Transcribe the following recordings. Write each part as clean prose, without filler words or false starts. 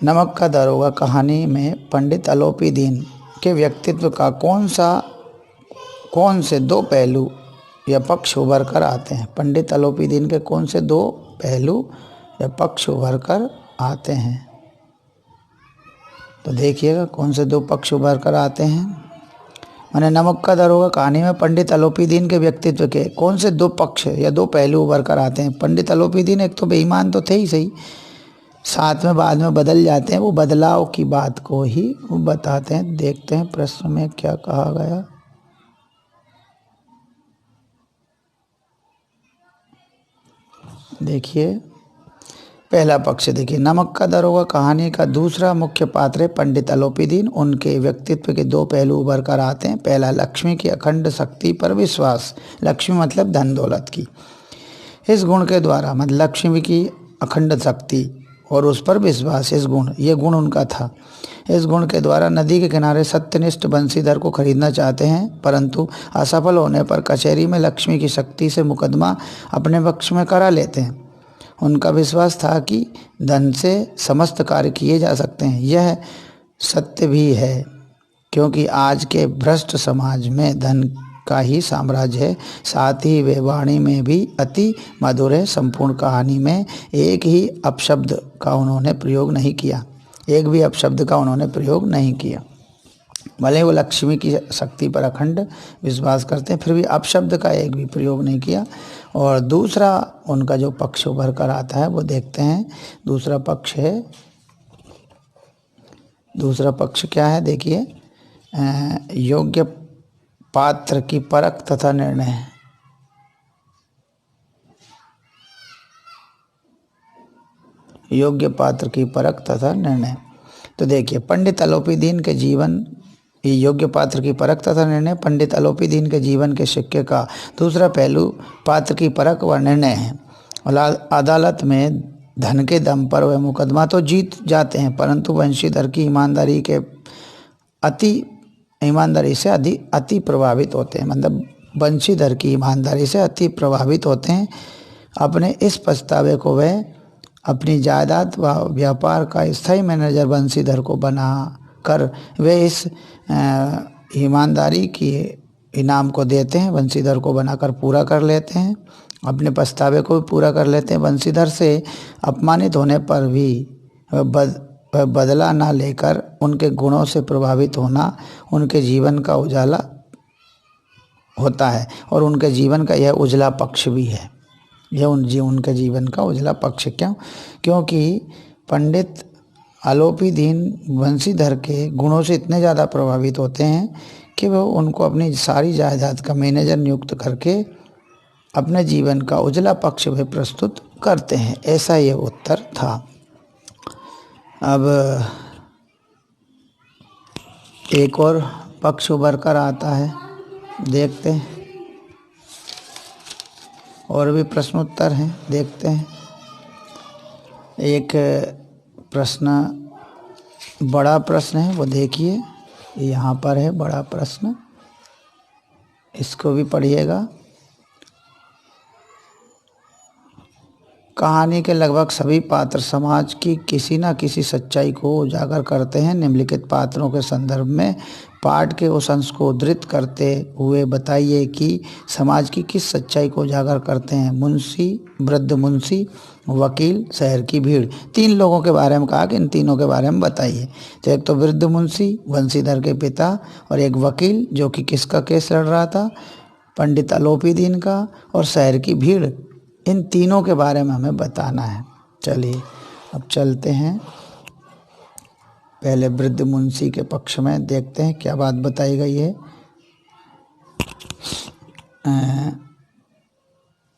नमक का दरोगा कहानी में पंडित अलोपीदीन के व्यक्तित्व का कौन से दो पहलू या पक्ष उभर कर आते हैं। पंडित अलोपीदीन के कौन से दो पहलू या पक्ष उभर कर आते हैं। तो देखिएगा कौन से दो पक्ष उभर कर आते हैं। मैंने नमक का दरोगा कहानी में पंडित अलोपीदीन के व्यक्तित्व के कौन से दो पक्ष या दो पहलू उभर कर आते हैं। पंडित अलोपीदीन एक तो बेईमान तो थे ही सही, साथ में बाद में बदल जाते हैं। वो बदलाव की बात को ही वो बताते हैं। देखते हैं प्रश्न में क्या कहा गया। देखिए पहला पक्ष देखिए, नमक का दरोगा कहानी का दूसरा मुख्य पात्र है पंडित अलोपीदीन। उनके व्यक्तित्व के दो पहलू उभर कर आते हैं। पहला, लक्ष्मी की अखंड शक्ति पर विश्वास। लक्ष्मी मतलब धन दौलत की। इस गुण के द्वारा मतलब लक्ष्मी की अखंड शक्ति और उस पर विश्वास, ये गुण उनका था। इस गुण के द्वारा नदी के किनारे सत्यनिष्ठ बंशीधर को खरीदना चाहते हैं, परंतु असफल होने पर कचहरी में लक्ष्मी की शक्ति से मुकदमा अपने पक्ष में करा लेते हैं। उनका विश्वास था कि धन से समस्त कार्य किए जा सकते हैं। यह सत्य भी है, क्योंकि आज के भ्रष्ट समाज में धन का ही साम्राज्य है। साथ ही वे वाणी में भी अति मधुर है। संपूर्ण कहानी में एक भी अपशब्द का उन्होंने प्रयोग नहीं किया। भले वो लक्ष्मी की शक्ति पर अखंड विश्वास करते हैं, फिर भी अपशब्द का एक भी प्रयोग नहीं किया। और दूसरा उनका जो पक्ष उभर कर आता है वो देखते हैं। दूसरा पक्ष क्या है देखिए, योग्य पात्र की परख तथा निर्णय। योग्य पात्र की परख तथा निर्णय। तो देखिए पंडित अलोपीदीन के जीवन, ये योग्य पात्र की परख तथा निर्णय पंडित अलोपीदीन के जीवन के सिक्के का दूसरा पहलू पात्र की परख व निर्णय है। और अदालत में धन के दम पर वह मुकदमा तो जीत जाते हैं, परंतु बंशीधर की ईमानदारी से अति प्रभावित होते हैं। मतलब बंशीधर की ईमानदारी से अति प्रभावित होते हैं। अपने इस पछतावे को वह अपनी जायदाद व व्यापार का स्थायी मैनेजर बंशीधर को बना कर वे इस ईमानदारी की इनाम को देते हैं। बंशीधर को बनाकर पूरा कर लेते हैं, अपने पछतावे को भी पूरा कर लेते हैं। बंशीधर से अपमानित होने पर भी वह बदला ना लेकर उनके गुणों से प्रभावित होना उनके जीवन का उजाला होता है। और उनके जीवन का यह उजला पक्ष भी है। उनके जीवन का उजला पक्ष क्योंकि पंडित अलोपीदीन बंशीधर के गुणों से इतने ज़्यादा प्रभावित होते हैं कि वह उनको अपनी सारी जायदाद का मैनेजर नियुक्त करके अपने जीवन का उजला पक्ष भी प्रस्तुत करते हैं। ऐसा ये उत्तर था। अब एक और पक्ष उभर कर आता है, देखते हैं। और भी प्रश्न उत्तर हैं, देखते हैं। एक प्रश्न, बड़ा प्रश्न है, वो देखिए यहाँ पर है बड़ा प्रश्न, इसको भी पढ़िएगा। कहानी के लगभग सभी पात्र समाज की किसी न किसी सच्चाई को उजागर करते हैं। निम्नलिखित पात्रों के संदर्भ में पाठ के उस अंश को उद्धृत करते हुए बताइए कि समाज की किस सच्चाई को उजागर करते हैं। मुंशी, वृद्ध मुंशी, वकील, शहर की भीड़। 3 लोगों के बारे में कहा कि इन तीनों के बारे में बताइए। तो एक तो वृद्ध मुंशी, बंशीधर के पिता, और एक वकील जो कि किसका केस लड़ रहा था, पंडित अलोपीदीन का, और शहर की भीड़। इन तीनों के बारे में हमें बताना है। चलिए अब चलते हैं। पहले वृद्ध मुंशी के पक्ष में देखते हैं क्या बात बताई गई है।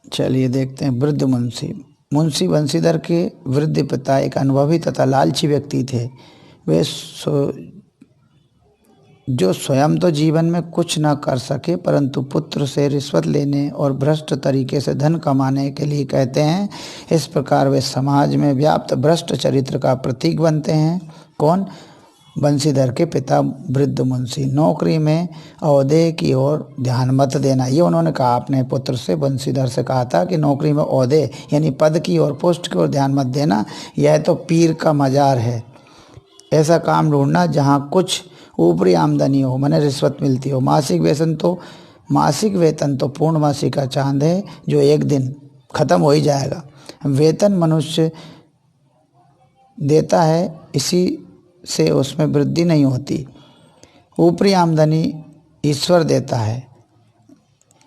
चलिए देखते हैं। वृद्ध मुंशी बंशीधर के वृद्ध पिता एक अनुभवी तथा लालची व्यक्ति थे। वे जो स्वयं तो जीवन में कुछ न कर सके, परंतु पुत्र से रिश्वत लेने और भ्रष्ट तरीके से धन कमाने के लिए कहते हैं। इस प्रकार वे समाज में व्याप्त भ्रष्ट चरित्र का प्रतीक बनते हैं। कौन? बंशीधर के पिता वृद्ध मुंशी। नौकरी में ओहदे की ओर ध्यान मत देना, ये उन्होंने कहा अपने पुत्र से, बंशीधर से कहा था कि नौकरी में ओहदे यानी पद की और पोस्ट की ओर ध्यान मत देना, यह तो पीर का मजार है। ऐसा काम ढूंढना जहाँ कुछ ऊपरी आमदनी हो, माने रिश्वत मिलती हो। मासिक वेतन तो पूर्णमासी का चांद है जो एक दिन खत्म हो ही जाएगा। वेतन मनुष्य देता है, इसी से उसमें वृद्धि नहीं होती। ऊपरी आमदनी ईश्वर देता है।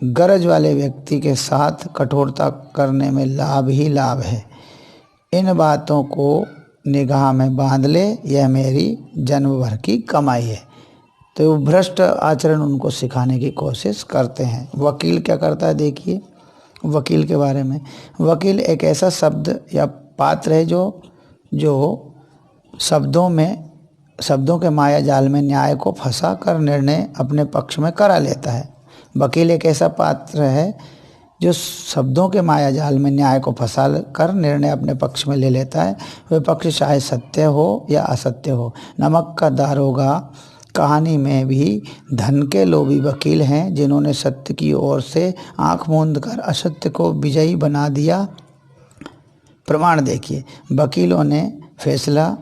गरज वाले व्यक्ति के साथ कठोरता करने में लाभ ही लाभ है। इन बातों को निगाह में बांध ले, यह मेरी जन्म भर की कमाई है। तो वो भ्रष्ट आचरण उनको सिखाने की कोशिश करते हैं। वकील क्या करता है, देखिए वकील के बारे में। वकील एक ऐसा शब्द या पात्र है जो शब्दों के माया जाल में न्याय को फंसा कर निर्णय अपने पक्ष में करा लेता है। वकील एक ऐसा पात्र है जो शब्दों के माया जाल में न्याय को फंसा कर निर्णय अपने पक्ष में ले लेता है। वह पक्ष चाहे सत्य हो या असत्य हो। नमक का दारोगा कहानी में भी धन के लोभी वकील हैं जिन्होंने सत्य की ओर से आंख मूंद कर असत्य को विजयी बना दिया। प्रमाण देखिए, वकीलों ने फैसला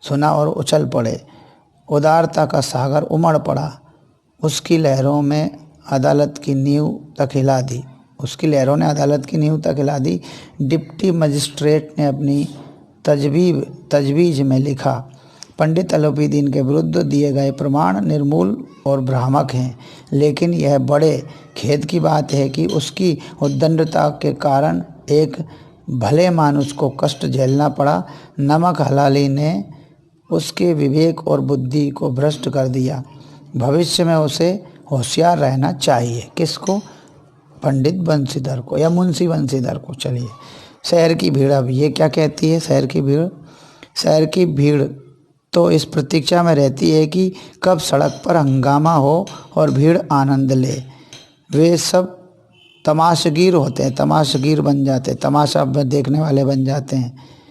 सुना और उछल पड़े। उदारता का सागर उमड़ पड़ा। उसकी लहरों ने अदालत की नींव तक हिला दी। डिप्टी मजिस्ट्रेट ने अपनी तजवीज़ में लिखा, पंडित अलोपीदीन के विरुद्ध दिए गए प्रमाण निर्मूल और भ्रामक हैं, लेकिन यह बड़े खेद की बात है कि उसकी उद्दंडता के कारण एक भले मानुष को कष्ट झेलना पड़ा। नमक हलाली ने उसके विवेक और बुद्धि को भ्रष्ट कर दिया। भविष्य में उसे होशियार रहना चाहिए। किसको? पंडित बंशीधर को या मुंशी बंशीधर को। चलिए, शहर की भीड़, अब ये क्या कहती है? शहर की भीड़ तो इस प्रतीक्षा में रहती है कि कब सड़क पर हंगामा हो और भीड़ आनंद ले। वे सब तमाशगीर होते हैं, तमाशगीर बन जाते हैं, तमाशा देखने वाले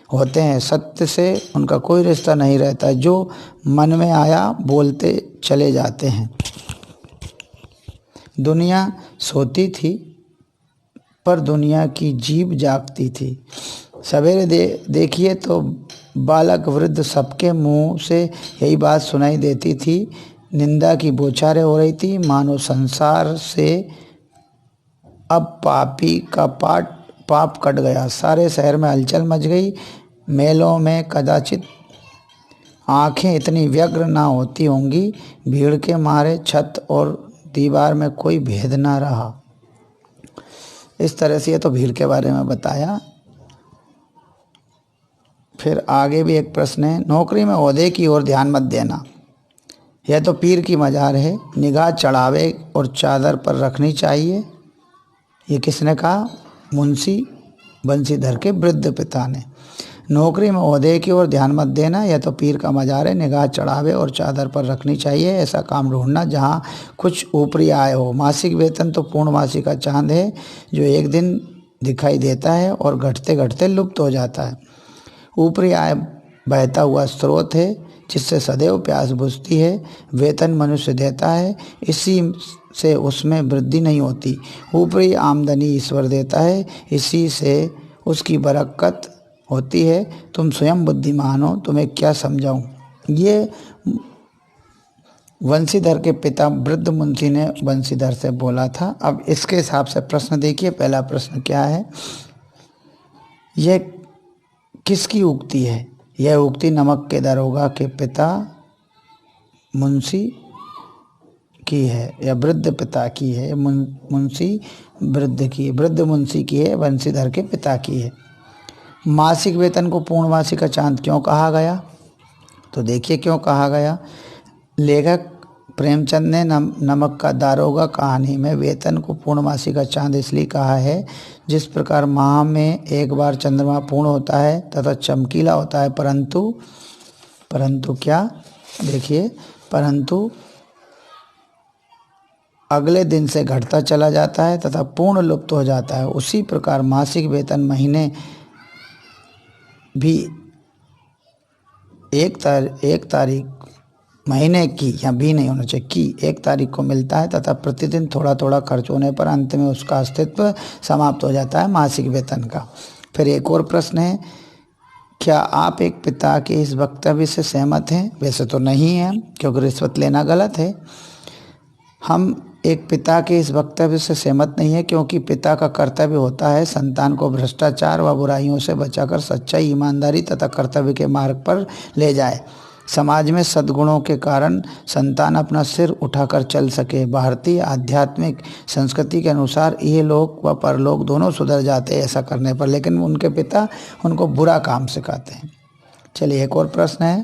होते हैं। सत्य से उनका कोई रिश्ता नहीं रहता, जो मन में आया बोलते चले जाते हैं। दुनिया सोती थी पर दुनिया की जीभ जागती थी। सवेरे देखिए तो बालक वृद्ध सबके मुंह से यही बात सुनाई देती थी। निंदा की बौछारें हो रही थी, मानो संसार से अब पापी का पाप कट गया। सारे शहर में हलचल मच गई। मेलों में कदाचित आंखें इतनी व्यग्र ना होती होंगी। भीड़ के मारे छत और दीवार में कोई भेद ना रहा। इस तरह से ये तो भीड़ के बारे में बताया। फिर आगे भी एक प्रश्न है, नौकरी में ओहदे की ओर ध्यान मत देना, यह तो पीर की मजार है। निगाह चढ़ावे और चादर पर रखनी चाहिए। ये किसने कहा? मुंशी बंशीधर के वृद्ध पिता ने। नौकरी में ओहदे की ओर ध्यान मत देना, यह तो पीर का मजार है। निगाह चढ़ावे और चादर पर रखनी चाहिए। ऐसा काम ढूंढना जहाँ कुछ ऊपरी आय हो। मासिक वेतन तो पूर्णमासी का चांद है जो एक दिन दिखाई देता है और घटते घटते लुप्त हो जाता है। ऊपरी आय बहता हुआ स्रोत है जिससे सदैव प्यास बुझती है। वेतन मनुष्य देता है, इसी से उसमें वृद्धि नहीं होती। ऊपरी आमदनी ईश्वर देता है, इसी से उसकी बरकत होती है। तुम स्वयं बुद्धिमान हो, तुम्हें क्या समझाऊं? ये बंशीधर के पिता वृद्ध मुंशी ने बंशीधर से बोला था। अब इसके हिसाब से प्रश्न देखिए। पहला प्रश्न क्या है? यह किसकी उक्ति है? यह उक्ति नमक के दारोगा के पिता मुंशी की है या वृद्ध पिता की है? मुंशी वृद्ध मुंशी की है, बंशीधर के पिता की है। मासिक वेतन को पूर्णमासी का चांद क्यों कहा गया? तो देखिए क्यों कहा गया। लेखक प्रेमचंद ने नमक का दारोगा कहानी में वेतन को पूर्णमासी का चांद इसलिए कहा है, जिस प्रकार माह में एक बार चंद्रमा पूर्ण होता है तथा चमकीला होता है, परंतु क्या? देखिए, परंतु अगले दिन से घटता चला जाता है तथा पूर्ण लुप्त हो जाता है। उसी प्रकार मासिक वेतन महीने भी एक तारीख महीने की, या भी नहीं होना चाहिए, की 1 तारीख को मिलता है तथा प्रतिदिन थोड़ा थोड़ा खर्च होने पर अंत में उसका अस्तित्व समाप्त हो जाता है मासिक वेतन का। फिर एक और प्रश्न है क्या आप एक पिता के इस वक्तव्य से सहमत हैं? वैसे तो नहीं हैं, क्योंकि रिश्वत लेना गलत है। हम एक पिता के इस वक्तव्य से सहमत नहीं है, क्योंकि पिता का कर्तव्य होता है संतान को भ्रष्टाचार व बुराइयों से बचाकर सच्चाई, ईमानदारी तथा कर्तव्य के मार्ग पर ले जाए। समाज में सद्गुणों के कारण संतान अपना सिर उठाकर चल सके। भारतीय आध्यात्मिक संस्कृति के अनुसार ये लोक व परलोक दोनों सुधर जाते हैं ऐसा करने पर, लेकिन उनके पिता उनको बुरा काम सिखाते हैं। चलिए एक और प्रश्न है।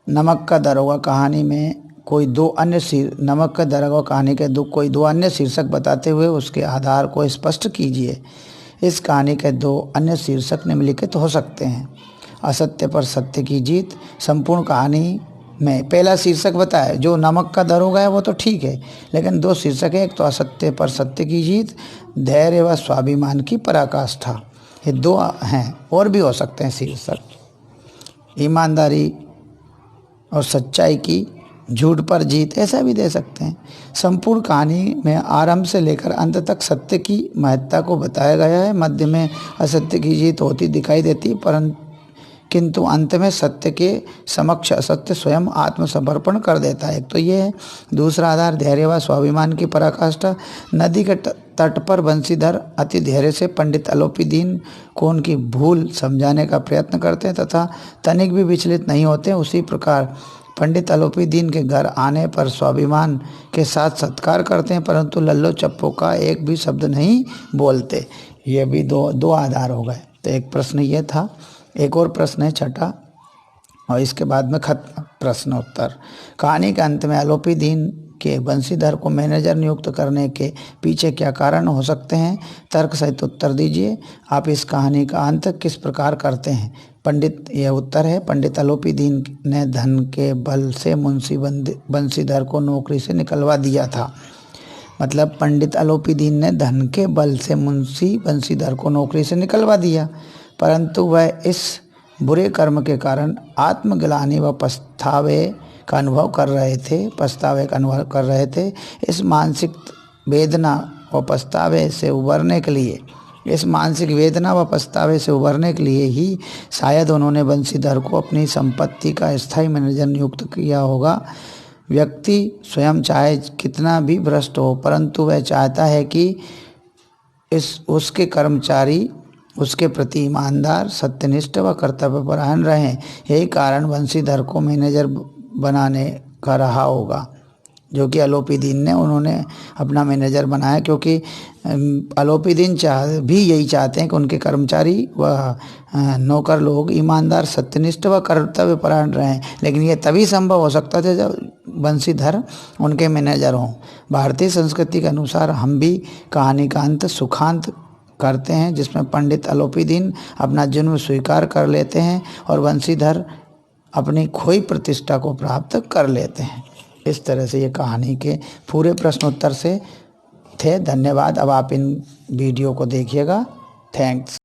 नमक का दरोगा कहानी में कोई दो अन्य नमक का दरोगा कहानी के कोई दो अन्य शीर्षक बताते हुए उसके आधार को स्पष्ट कीजिए। इस कहानी के दो अन्य शीर्षक निम्नलिखित हो सकते हैं। असत्य पर सत्य की जीत। संपूर्ण कहानी में पहला शीर्षक बताया जो नमक का दरोगा है वो तो ठीक है, लेकिन दो शीर्षक है, एक तो असत्य पर सत्य की जीत, धैर्य व स्वाभिमान की पराकाष्ठा। ये दो हैं, और भी हो सकते हैं शीर्षक, ईमानदारी और सच्चाई की झूठ पर जीत, ऐसा भी दे सकते हैं। संपूर्ण कहानी में आरंभ से लेकर अंत तक सत्य की महत्ता को बताया गया है। मध्य में असत्य की जीत होती दिखाई देती, किंतु अंत में सत्य के समक्ष असत्य स्वयं आत्मसमर्पण कर देता है। एक तो ये है। दूसरा आधार धैर्य व स्वाभिमान की पराकाष्ठा। नदी के तट पर बंशीधर अति धैर्य से पंडित अलोपीदीन को उनकी भूल समझाने का प्रयत्न करते हैं तथा तनिक भी विचलित नहीं होते। उसी प्रकार पंडित अलोपीदीन के घर आने पर स्वाभिमान के साथ सत्कार करते हैं, परंतु लल्लो चप्पो का एक भी शब्द नहीं बोलते। ये भी दो आधार हो गए। तो एक प्रश्न ये था। एक और प्रश्न है छठा, और इसके बाद में खत्म प्रश्न उत्तर। कहानी के अंत में अलोपीदीन के बंशीधर को मैनेजर नियुक्त करने के पीछे क्या कारण हो सकते हैं? तर्क सहित उत्तर दीजिए। आप इस कहानी का अंत किस प्रकार करते हैं? पंडित, यह उत्तर है, पंडित अलोपीदीन ने धन के बल से मुंशी बंशीधर को नौकरी से निकलवा दिया था। मतलब पंडित अलोपीदीन ने धन के बल से मुंशी बंशीधर को नौकरी से निकलवा दिया, परंतु वह इस बुरे कर्म के कारण आत्मग्लानि व पछतावे का अनुभव कर रहे थे। इस मानसिक वेदना व पछतावे से उबरने के लिए ही शायद उन्होंने बंशीधर को अपनी संपत्ति का स्थायी मैनेजर नियुक्त किया होगा। व्यक्ति स्वयं चाहे कितना भी भ्रष्ट हो, परंतु वह चाहता है कि उसके कर्मचारी उसके प्रति ईमानदार, सत्यनिष्ठ व कर्तव्यपरायण रहें। यही कारण बंशीधर को मैनेजर बनाने का रहा होगा, जो कि अलोपीदीन ने उन्होंने अपना मैनेजर बनाया, क्योंकि अलोपीदीन भी यही चाहते हैं कि उनके कर्मचारी व नौकर लोग ईमानदार, सत्यनिष्ठ व कर्तव्यपरायण रहें। लेकिन ये तभी संभव हो सकता था जब बंशीधर उनके मैनेजर हों। भारतीय संस्कृति के अनुसार हम भी कहानी का अंत सुखांत करते हैं, जिसमें पंडित अलोपीदीन अपना जन्म स्वीकार कर लेते हैं और बंशीधर अपनी खोई प्रतिष्ठा को प्राप्त कर लेते हैं। इस तरह से ये कहानी के पूरे प्रश्न उत्तर से थे। धन्यवाद। अब आप इन वीडियो को देखिएगा। थैंक्स।